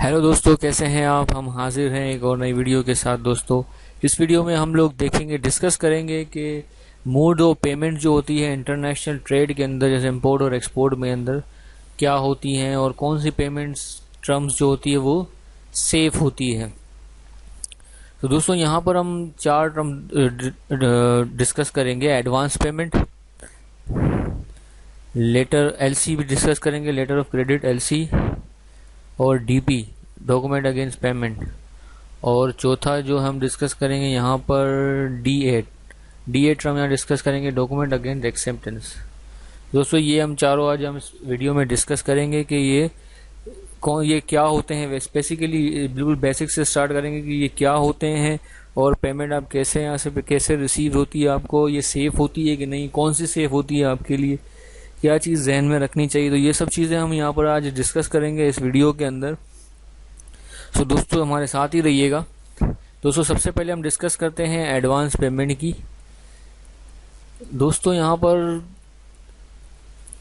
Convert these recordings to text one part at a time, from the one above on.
Hello दोस्तों, कैसे हैं आप। हम हाजिर हैं एक और नई वीडियो के साथ। दोस्तों, इस वीडियो में हम लोग देखेंगे, डिस्कस करेंगे कि मोड ऑफ पेमेंट जो होती है इंटरनेशनल ट्रेड के अंदर, जैसे इंपोर्ट और एक्सपोर्ट में अंदर क्या होती हैं और कौन सी पेमेंट्स टर्म्स जो होती है वो सेफ होती है। तो दोस्तों, यहाँ पर हम चार टर्म डिस्कस करेंगे। एडवांस पेमेंट, लेटर एलसी भी डिस्कस करेंगे, लेटर ऑफ क्रेडिट एलसी, और डीपी, डॉक्यूमेंट अगेंस्ट पेमेंट। और चौथा जो हम डिस्कस करेंगे यहाँ पर डी एट हम यहाँ डिस्कस करेंगे, डॉक्यूमेंट अगेंस्ट एक्सेप्टेंस। दोस्तों, ये हम चारों आज हम इस वीडियो में डिस्कस करेंगे कि ये क्या होते हैं। बेसिकली बिल्कुल बेसिक से स्टार्ट करेंगे कि ये क्या होते हैं और पेमेंट आप कैसे यहाँ से कैसे रिसीव होती है, आपको ये सेफ होती है कि नहीं, कौन सी सेफ होती है आपके लिए, क्या चीज़ जहन में रखनी चाहिए। तो ये सब चीज़ें हम यहाँ पर आज डिस्कस करेंगे इस वीडियो के अंदर। सो दोस्तों, हमारे साथ ही रहिएगा। दोस्तों, सबसे पहले हम डिस्कस करते हैं एडवांस पेमेंट की। दोस्तों, यहाँ पर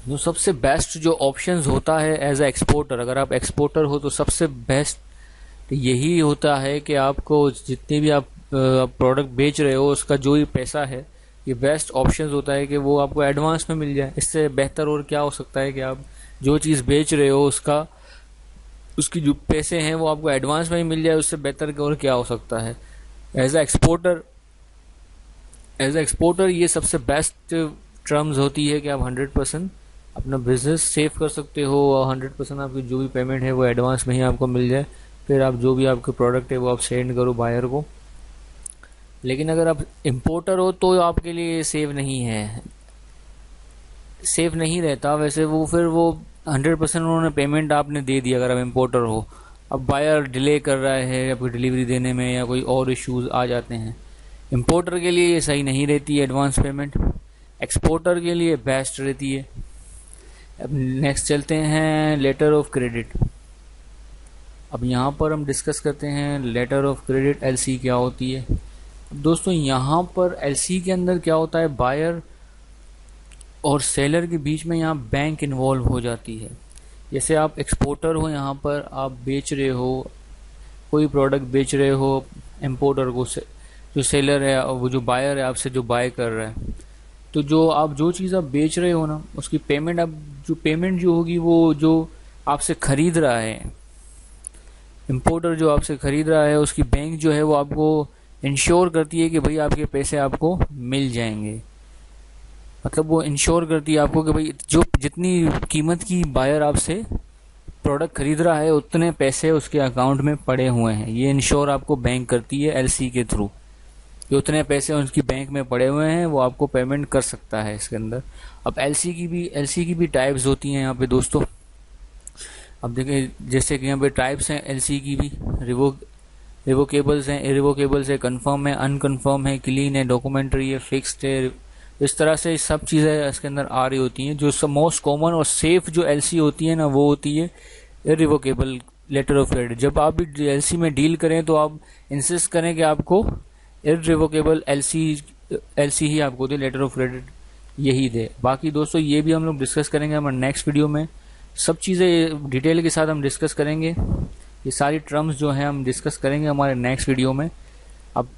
जो सबसे बेस्ट जो ऑप्शंस होता है एज अ एक्सपोर्टर, अगर आप एक्सपोर्टर हो तो सबसे बेस्ट यही होता है कि आपको जितने भी आप प्रोडक्ट बेच रहे हो उसका जो ही पैसा है, ये बेस्ट ऑप्शंस होता है कि वो आपको एडवांस में मिल जाए। इससे बेहतर और क्या हो सकता है कि आप जो चीज़ बेच रहे हो उसकी जो पैसे हैं वो आपको एडवांस में ही मिल जाए। उससे बेहतर और क्या हो सकता है। एज अ एक्सपोर्टर ये सबसे बेस्ट टर्म्स होती है कि आप 100% अपना बिजनेस सेव कर सकते हो और 100% आपकी जो भी पेमेंट है वो एडवांस में ही आपको मिल जाए। फिर आप जो भी आपके प्रोडक्ट है वो आप सेंड करो बायर को। लेकिन अगर आप इम्पोर्टर हो तो आपके लिए सेव नहीं है, सेफ नहीं रहता। वैसे वो फिर वो 100% उन्होंने पेमेंट आपने दे दिया अगर आप इम्पोर्टर हो। अब बायर डिले कर रहा है आपकी डिलीवरी देने में या कोई और इश्यूज आ जाते हैं, इम्पोर्टर के लिए ये सही नहीं रहती है एडवांस पेमेंट, एक्सपोर्टर के लिए बेस्ट रहती है। अब नेक्स्ट चलते हैं लेटर ऑफ क्रेडिट। अब यहाँ पर हम डिस्कस करते हैं लेटर ऑफ क्रेडिट एलसी क्या होती है। अब दोस्तों, यहाँ पर एलसी के अंदर क्या होता है, बायर और सेलर के बीच में यहाँ बैंक इन्वॉल्व हो जाती है। जैसे आप एक्सपोर्टर हो, यहाँ पर आप बेच रहे हो, कोई प्रोडक्ट बेच रहे हो इम्पोर्टर को, जो सेलर है वो जो बायर है आपसे जो बाय कर रहा है, तो जो चीज़ आप बेच रहे हो ना उसकी पेमेंट पेमेंट जो होगी वो जो आपसे खरीद रहा है, इम्पोर्टर जो आपसे खरीद रहा है, उसकी बैंक जो है वो आपको इंश्योर करती है कि भाई आपके पैसे आपको मिल जाएंगे। मतलब वो इंश्योर करती है आपको कि भाई जो जितनी कीमत की बायर आपसे प्रोडक्ट खरीद रहा है उतने पैसे उसके अकाउंट में पड़े हुए हैं। ये इंश्योर आपको बैंक करती है एलसी के थ्रू कि उतने पैसे उसकी बैंक में पड़े हुए हैं, वो आपको पेमेंट कर सकता है इसके अंदर। अब एलसी की भी टाइप्स होती हैं यहाँ पे दोस्तों। अब देखिए, जैसे कि यहाँ पे टाइप्स हैं एलसी की भी, रिवोकेबल्स हैं, इरिवोकेबल्स है, कंफर्म है, अनकन्फर्म है, क्लीन है, डॉक्यूमेंट्री है, फिक्स्ड है। इस तरह से सब चीज़ें इसके अंदर आ रही होती हैं। जो सब मोस्ट कॉमन और सेफ जो एलसी होती है ना वो होती है इरिवोकेबल लेटर ऑफ क्रेडिट। जब आप भी एलसी में डील करें तो आप इंसिस्ट करें कि आपको इरिवोकेबल एलसी ही आपको दे, लेटर ऑफ क्रेडिट यही दे। बाकी दोस्तों, ये भी हम लोग डिस्कस करेंगे हमारे नेक्स्ट वीडियो में। सब चीज़ें डिटेल के साथ हम डिस्कस करेंगे। ये सारी टर्म्स जो हैं हम डिस्कस करेंगे हमारे नेक्स्ट वीडियो में। अब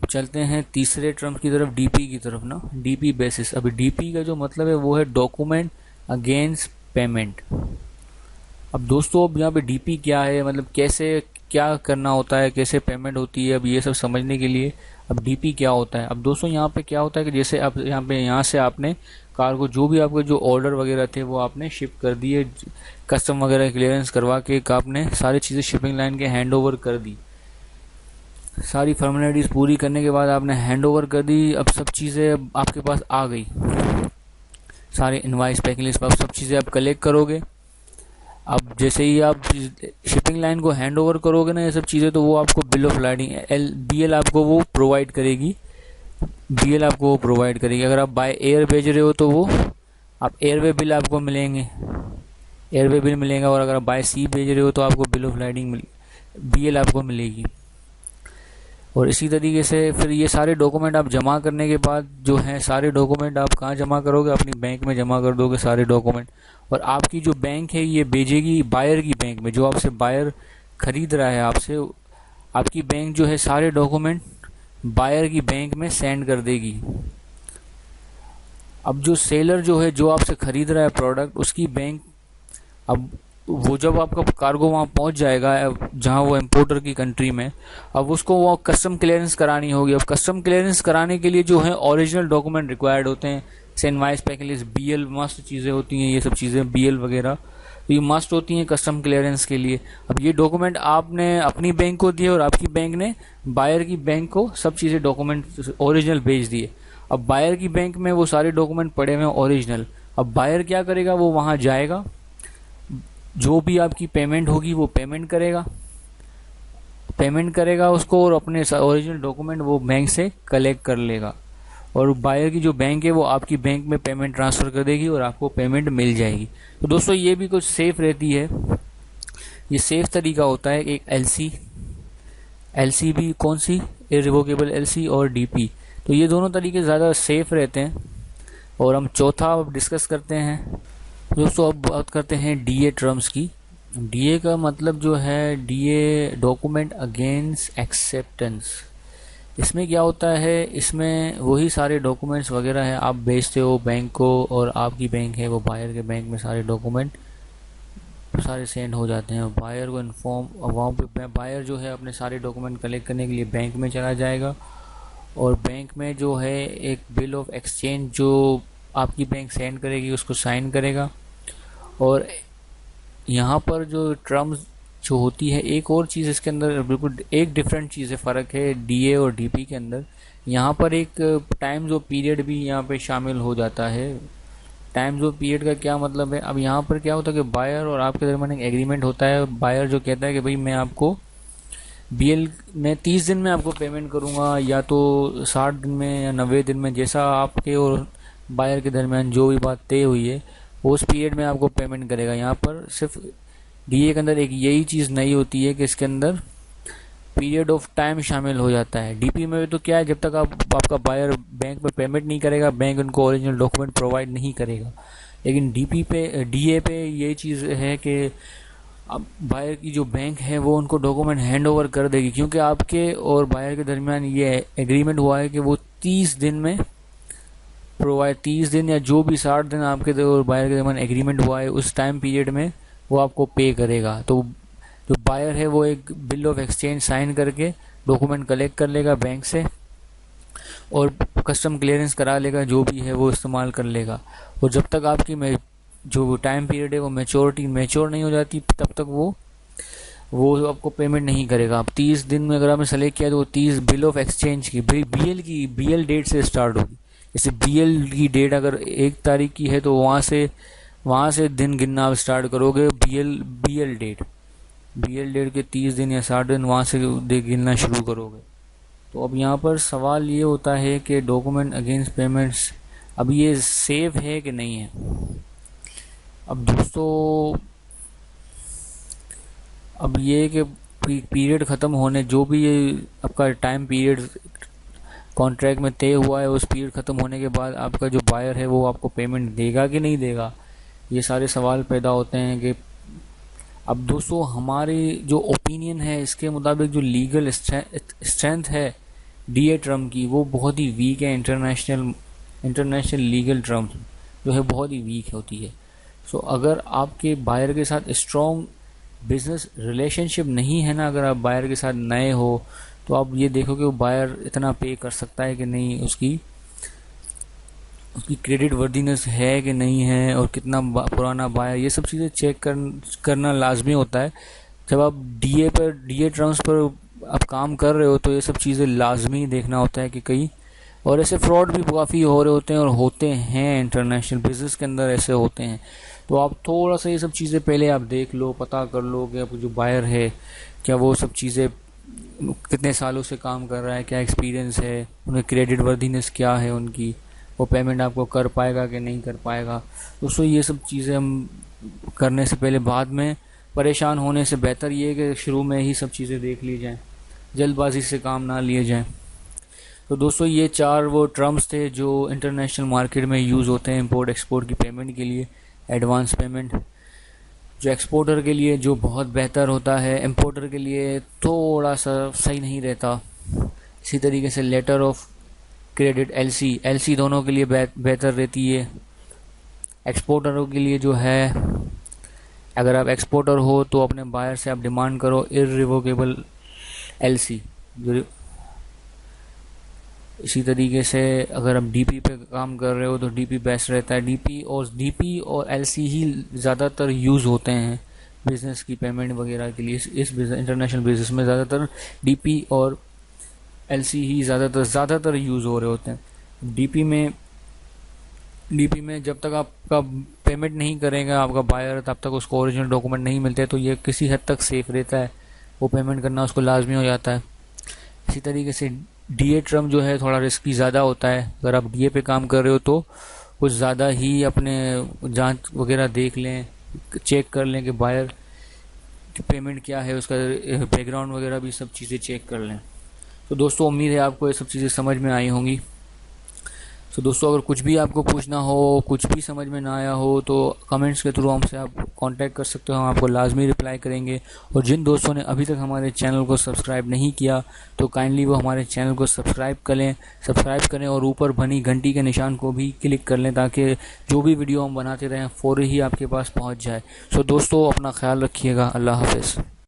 चलते हैं तीसरे टर्म की तरफ, डीपी की तरफ ना, डीपी बेसिस। अभी डीपी का जो मतलब है वो है डॉक्यूमेंट अगेंस्ट पेमेंट। अब दोस्तों, अब यहाँ पे डीपी क्या है, मतलब कैसे क्या करना होता है, कैसे पेमेंट होती है, अब ये सब समझने के लिए अब डीपी क्या होता है। अब दोस्तों, यहाँ पे क्या होता है कि जैसे आप यहाँ से आपने कार्गो जो भी आपके जो ऑर्डर वगैरह थे वो आपने शिप कर दिए, कस्टम वगैरह क्लियरेंस करवा के आपने सारी चीज़ें शिपिंग लाइन के हैंड ओवर कर दी। सारी फॉर्मेलिटीज पूरी करने के बाद आपने हैंड ओवर कर दी। अब सब चीज़ें आपके पास आ गई, सारे इनवाइस, पैकिंग लिस्ट, अब सब चीज़ें आप कलेक्ट करोगे। अब जैसे ही आप शिपिंग लाइन को हैंड ओवर करोगे ना ये सब चीज़ें, तो वो आपको बिल ऑफ लाडिंग बीएल आपको वो प्रोवाइड करेगी। अगर आप बाय एयर भेज रहे हो तो वो आप एयरवे बिल आपको मिलेंगे, एयरवे बिल मिलेगा। और अगर आप बाय सी भेज रहे हो तो आपको बिल ऑफ लाडिंग बीएल आपको मिलेगी। और इसी तरीके से फिर ये सारे डॉक्यूमेंट आप जमा करने के बाद जो है सारे डॉक्यूमेंट आप कहाँ जमा करोगे, अपनी बैंक में जमा कर दोगे सारे डॉक्यूमेंट। और आपकी जो बैंक है ये भेजेगी बायर की बैंक में, जो आपसे बायर खरीद रहा है आपसे, आपकी बैंक जो है सारे डॉक्यूमेंट बायर की बैंक में सेंड कर देगी। अब जो सेलर जो है, जो आपसे खरीद रहा है प्रोडक्ट, उसकी बैंक, अब वो जब आपका कार्गो वहाँ पहुँच जाएगा जहाँ वो इम्पोर्टर की कंट्री में, अब उसको वो कस्टम क्लियरेंस करानी होगी। अब कस्टम क्लियरेंस कराने के लिए जो है ओरिजिनल डॉक्यूमेंट रिक्वायर्ड होते हैं, इनवाइस, पैकेज, बीएल, मस्ट चीज़ें होती हैं, ये सब चीज़ें बीएल वगैरह, तो ये मस्ट होती हैं कस्टम क्लियरेंस के लिए। अब ये डॉक्यूमेंट आपने अपनी बैंक को दिए और आपकी बैंक ने बायर की बैंक को सब चीज़ें डॉक्यूमेंट ओरिजिनल भेज दिए। अब बायर की बैंक में वो सारे डॉक्यूमेंट पड़े हुए हैं ओरिजिनल। अब बायर क्या करेगा, वो वहाँ जाएगा, जो भी आपकी पेमेंट होगी वो पेमेंट करेगा उसको, और अपने ओरिजिनल डॉक्यूमेंट वो बैंक से कलेक्ट कर लेगा। और बायर की जो बैंक है वो आपकी बैंक में पेमेंट ट्रांसफ़र कर देगी और आपको पेमेंट मिल जाएगी। तो दोस्तों ये भी कुछ सेफ रहती है, ये सेफ तरीका होता है। एक एलसी भी कौन सी, इररिवोकेबल एलसी, और डीपी, तो ये दोनों तरीके ज़्यादा सेफ रहते हैं। और हम चौथा अब डिस्कस करते हैं दोस्तों, अब बात करते हैं डीए टर्म्स की। डीए का मतलब जो है, डीए डॉक्यूमेंट अगेंस्ट एक्सेप्टेंस। इसमें क्या होता है, इसमें वही सारे डॉक्यूमेंट्स वगैरह हैं, आप भेजते हो बैंक को और आपकी बैंक है वो बायर के बैंक में सारे डॉक्यूमेंट सारे सेंड हो जाते हैं। बायर को इन्फॉर्म, वहाँ पे बायर जो है अपने सारे डॉक्यूमेंट कलेक्ट करने के लिए बैंक में चला जाएगा, और बैंक में जो है एक बिल ऑफ एक्सचेंज जो आपकी बैंक सेंड करेगी उसको साइन करेगा। और यहाँ पर जो टर्म्स जो होती है, एक और चीज़ इसके अंदर बिल्कुल एक डिफरेंट चीज़ है, फ़र्क है डीए और डीपी के अंदर। यहाँ पर एक टाइम्स ऑफ पीरियड भी यहाँ पे शामिल हो जाता है। टाइम्स ऑफ पीरियड का क्या मतलब है, अब यहाँ पर क्या होता है कि बायर और आपके दरमियान एक एग्रीमेंट होता है। बायर जो कहता है कि भाई मैं आपको बीएल में 30 दिन में आपको पेमेंट करूँगा, या तो 60 दिन में या 90 दिन में, जैसा आपके और बायर के दरमियान जो भी बात तय हुई है उस पीरियड में आपको पेमेंट करेगा। यहाँ पर सिर्फ डीए के अंदर एक यही चीज़ नई होती है कि इसके अंदर पीरियड ऑफ टाइम शामिल हो जाता है। डीपी में तो क्या है, जब तक आपका बायर बैंक में पेमेंट नहीं करेगा, बैंक उनको ओरिजिनल डॉक्यूमेंट प्रोवाइड नहीं करेगा। लेकिन डीए पे ये चीज़ है कि अब बायर की जो बैंक है वो उनको डॉक्यूमेंट हैंड ओवर कर देगी, क्योंकि आपके और बायर के दरमियान ये एग्रीमेंट हुआ है कि वो 30 दिन में प्रोवाइड, 30 दिन या जो भी 60 दिन आपके और बायर के दरमियान एग्रीमेंट हुआ है उस टाइम पीरियड में वो आपको पे करेगा। तो जो बायर है वो एक बिल ऑफ एक्सचेंज साइन करके डॉक्यूमेंट कलेक्ट कर लेगा बैंक से, और कस्टम क्लियरेंस करा लेगा, जो भी है वो इस्तेमाल कर लेगा। और जब तक आपकी जो टाइम पीरियड है वो मैच्योर नहीं हो जाती, तब तक वो आपको पेमेंट नहीं करेगा। अब 30 दिन में अगर आपने सेलेक्ट किया तो वो 30 बिल ऑफ एक्सचेंज की बीएल डेट से स्टार्ट होगी। जैसे बीएल की डेट अगर 1 तारीख की है तो वहाँ से दिन गिनना आप स्टार्ट करोगे। बीएल डेट के 30 दिन या 60 दिन वहाँ से गिनना शुरू करोगे। तो अब यहाँ पर सवाल ये होता है कि डॉक्यूमेंट अगेंस्ट पेमेंट्स, अब ये सेफ है कि नहीं है। अब दोस्तों अब ये कि पीरियड ख़त्म होने, जो भी ये आपका टाइम पीरियड कॉन्ट्रैक्ट में तय हुआ है, उस पीरियड ख़त्म होने के बाद आपका जो बायर है वो आपको पेमेंट देगा कि नहीं देगा, ये सारे सवाल पैदा होते हैं। कि अब दोस्तों हमारी जो ओपिनियन है इसके मुताबिक जो लीगल स्ट्रेंथ है डीए टर्म की वो बहुत ही वीक है। इंटरनेशनल लीगल टर्म जो है बहुत ही वीक होती है। सो अगर आपके बायर के साथ स्ट्रॉन्ग बिजनेस रिलेशनशिप नहीं है ना, अगर आप बायर के साथ नए हो, तो आप ये देखो कि वो बायर इतना पे कर सकता है कि नहीं, उसकी क्रेडिट वर्दीनेस है कि नहीं है, और कितना पुराना बायर, ये सब चीज़ें चेक करना लाजमी होता है। जब आप डीए टर्म्स पर आप काम कर रहे हो तो ये सब चीज़ें लाजमी देखना होता है कि कहीं, और ऐसे फ्रॉड भी काफ़ी हो रहे होते हैं और होते हैं, इंटरनेशनल बिजनेस के अंदर ऐसे होते हैं। तो आप थोड़ा सा ये सब चीज़ें पहले आप देख लो, पता कर लो कि आपको जो बायर है क्या वो सब चीज़ें कितने सालों से काम कर रहा है, क्या एक्सपीरियंस है, उनकी क्रेडिट वर्दीनेस क्या है उनकी, वो पेमेंट आपको कर पाएगा कि नहीं कर पाएगा। दोस्तों ये सब चीज़ें हम करने से पहले बाद में परेशान होने से बेहतर ये है कि शुरू में ही सब चीज़ें देख ली जाएँ। जल्दबाजी से काम ना लिए जाएं। तो दोस्तों ये 4 वो टर्म्स थे जो इंटरनेशनल मार्केट में यूज़ होते हैं इंपोर्ट एक्सपोर्ट की पेमेंट के लिए। एडवांस पेमेंट जो एक्सपोर्टर के लिए जो बहुत बेहतर होता है, इंपोर्टर के लिए थोड़ा सा सही नहीं रहता। इसी तरीके से लेटर ऑफ क्रेडिट एलसी दोनों के लिए बेहतर रहती है। एक्सपोर्टरों के लिए जो है, अगर आप एक्सपोर्टर हो तो अपने बायर से आप डिमांड करो इररिवोकेबल एलसी। इसी तरीके से अगर आप डीपी पे काम कर रहे हो तो डीपी बेस्ट रहता है। डीपी और एलसी ही ज़्यादातर यूज़ होते हैं बिज़नेस की पेमेंट वगैरह के लिए। इस इंटरनेशनल बिजनेस में ज़्यादातर डीपी और एलसी ही ज़्यादातर यूज़ हो रहे होते हैं। डीपी में जब तक आपका पेमेंट नहीं करेगा आपका बायर, तब तक उसको ओरिजिनल डॉक्यूमेंट नहीं मिलते, तो ये किसी हद तक सेफ रहता है, वो पेमेंट करना उसको लाजमी हो जाता है। इसी तरीके से डीए टर्म जो है थोड़ा रिस्की ज़्यादा होता है। अगर आप डीए पे काम कर रहे हो तो कुछ ज़्यादा ही अपने जांच वगैरह देख लें, चेक कर लें कि बायर की पेमेंट क्या है, उसका बैकग्राउंड वगैरह भी सब चीज़ें चेक कर लें। तो दोस्तों उम्मीद है आपको ये सब चीज़ें समझ में आई होंगी। तो दोस्तों अगर कुछ भी आपको पूछना हो, कुछ भी समझ में ना आया हो, तो कमेंट्स के थ्रू हमसे आप कांटेक्ट कर सकते हो, हम आपको लाजमी रिप्लाई करेंगे। और जिन दोस्तों ने अभी तक हमारे चैनल को सब्सक्राइब नहीं किया तो काइंडली वो हमारे चैनल को सब्सक्राइब करें और ऊपर बनी घंटी के निशान को भी क्लिक कर लें, ताकि जो भी वीडियो हम बनाते रहें फ़ौरी ही आपके पास पहुँच जाए। सो दोस्तों अपना ख्याल रखिएगा। अल्लाह हाफ़िज़।